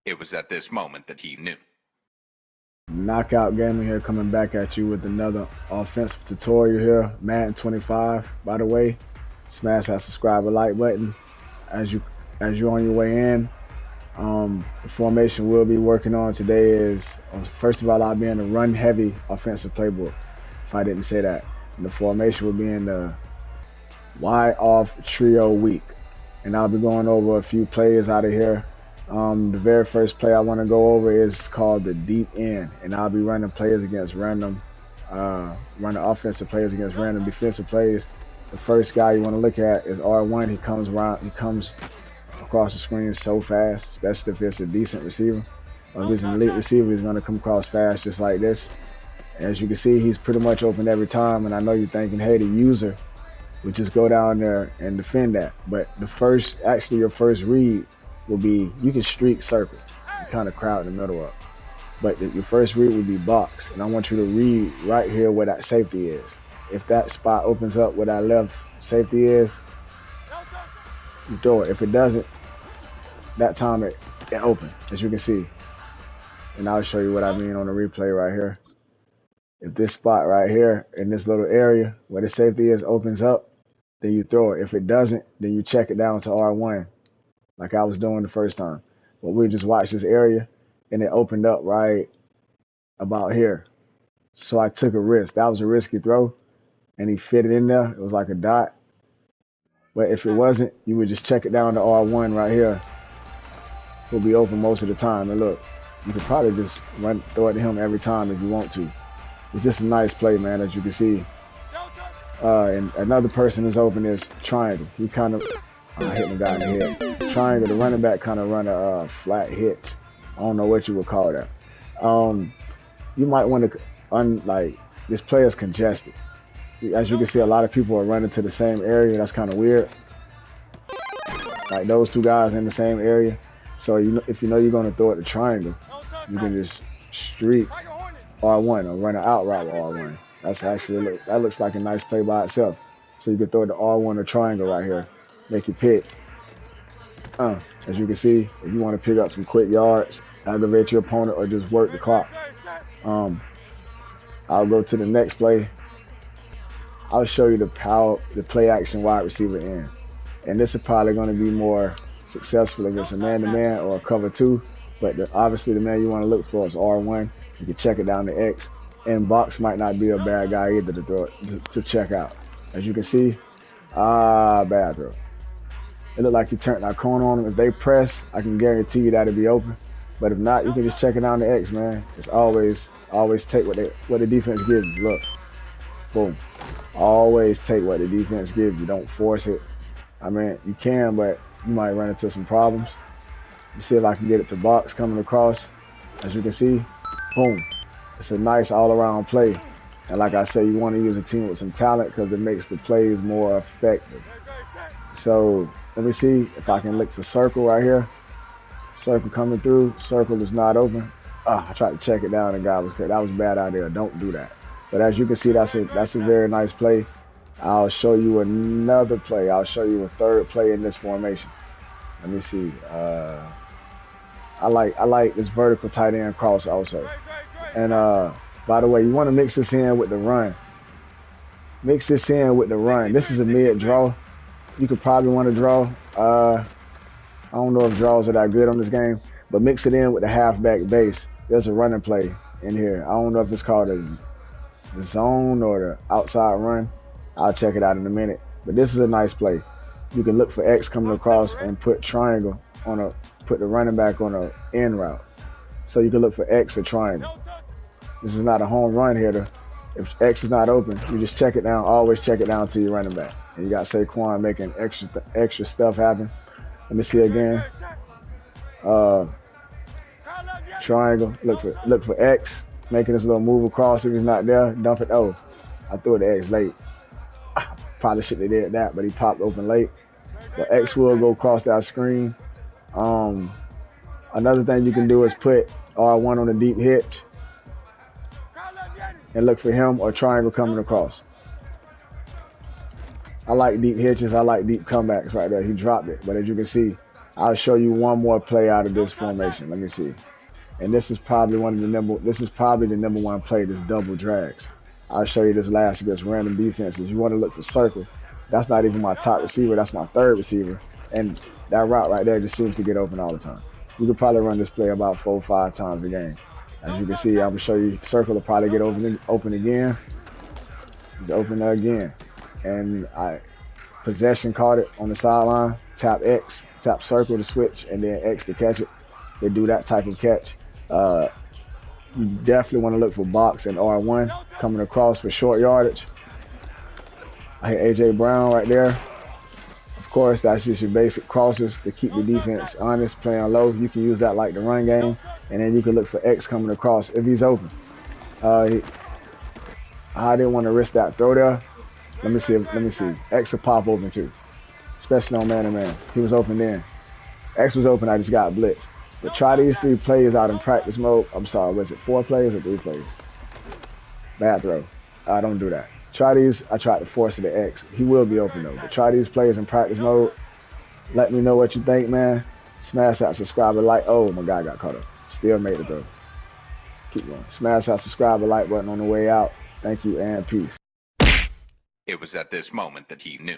It was at this moment that he knew. Knockout Gaming here, coming back at you with another offensive tutorial here. Madden 25. By the way, smash that subscribe and like button as you're on your way in. The formation we'll be working on today is, first of all, I'll be in the run heavy offensive playbook. If I didn't say that, and the formation will be in the wide off trio weak, and I'll be going over a few plays out of here. The very first play I want to go over is called the deep end, and I'll be running players against random, running offensive players against random defensive plays. The first guy you want to look at is R1. He comes across the screen so fast, especially if it's a decent receiver. Or if it's an elite receiver, he's going to come across fast just like this. As you can see, he's pretty much open every time, and I know you're thinking, hey, the user would just go down there and defend that. But your first read will be, you can streak circle, you kind of crowd in the middle up. But your first read would be box, and I want you to read right here where that safety is. If that spot opens up where that left safety is, you throw it. If it doesn't, that time it open, as you can see. And I'll show you what I mean on the replay right here. If this spot right here in this little area where the safety is opens up, then you throw it. If it doesn't, then you check it down to R1, like I was doing the first time. But we just watched this area, and it opened up right about here. So I took a risk. That was a risky throw, and he fit it in there. It was like a dot. But if it wasn't, you would just check it down to R1 right here. He'll be open most of the time. And look, you could probably just throw it to him every time if you want to. It's just a nice play, man, as you can see. And another person is open is triangle. He kind of hitting the guy in the head. Triangle, the running back kind of run a flat hitch. I don't know what you would call that. You might want to, this play is congested. As you can see, a lot of people are running to the same area. That's kind of weird. Like those two guys in the same area. So if you know you're going to throw it to triangle, you can just streak R1 or run an out route with R1. That's actually, that looks like a nice play by itself. So you can throw the R1 or triangle right here. Make you pick. As you can see, if you want to pick up some quick yards, aggravate your opponent, or just work the clock. I'll go to the next play. I'll show you the play action wide receiver end. And this is probably going to be more successful against a man-to-man or a cover two. But obviously the man you want to look for is R1. You can check it down to X. And box might not be a bad guy either to throw it, to check out. As you can see, bad throw. It looked like you turned that corner on them. If they press, I can guarantee you that'll be open. But if not, you can just check it down to X, man. It's always take what the defense gives you. Look, boom. Always take what the defense gives you. Don't force it. I mean, you can, but you might run into some problems. You see if I can get it to box coming across. As you can see, boom. It's a nice all-around play. And like I said, you want to use a team with some talent because it makes the plays more effective. So let me see if I can look for circle right here. Circle coming through. Circle is not open. I tried to check it down and God was that was a bad idea. Don't do that. But as you can see, that's a very nice play. I'll show you another play. I'll show you a third play in this formation. Let me see. I like this vertical tight end cross also. And by the way, you want to mix this in with the run. Mix this in with the run. This is a mid draw. You could probably want to draw. I don't know if draws are that good on this game, but mix it in with the halfback base. There's a running play in here. I don't know if it's called the zone or the outside run. I'll check it out in a minute. But this is a nice play. You can look for X coming across and put triangle put the running back on a end route. So you can look for X or triangle. This is not a home run here. If X is not open, you just check it down. Always check it down to your running back. And you got Saquon making extra stuff happen. Let me see again. Triangle. Look for X, making this little move across. If he's not there, dump it. Oh, I threw it to X late. Probably shouldn't have did that, but he popped open late. But X will go across that screen. Another thing you can do is put R1 on a deep hitch and look for him or triangle coming across. I like deep hitches. I like deep comebacks right there. He dropped it. But as you can see, I'll show you one more play out of this formation. Let me see. And this is probably the number one play, this double drags. I'll show you this last against random defenses. You want to look for circle. That's not even my top receiver. That's my third receiver. And that route right there just seems to get open all the time. You could probably run this play about 4 or 5 times a game. As you can see, I'm gonna show you circle will probably get open again. He's open again. And possession caught it on the sideline. Tap X, tap circle to switch, and then X to catch it. They do that type of catch. You definitely want to look for box and R1 coming across for short yardage. I hit AJ Brown right there. Of course, that's just your basic crossers to keep the defense honest, playing low. You can use that like the run game, and then you can look for X coming across if he's open. I didn't want to risk that throw there. Let me see. X will pop open too, especially on man-to-man. He was open then. X was open. I just got blitzed. But try these 3 plays out in practice mode. I'm sorry, was it 4 plays or 3 plays? Bad throw. I don't do that. Try these. I tried to force it to X. He will be open though. But try these plays in practice mode. Let me know what you think, man. Smash that subscribe and like. Oh, my guy got caught up. Still made the throw. Keep going. Smash that subscribe and like button on the way out. Thank you and peace. It was at this moment that he knew.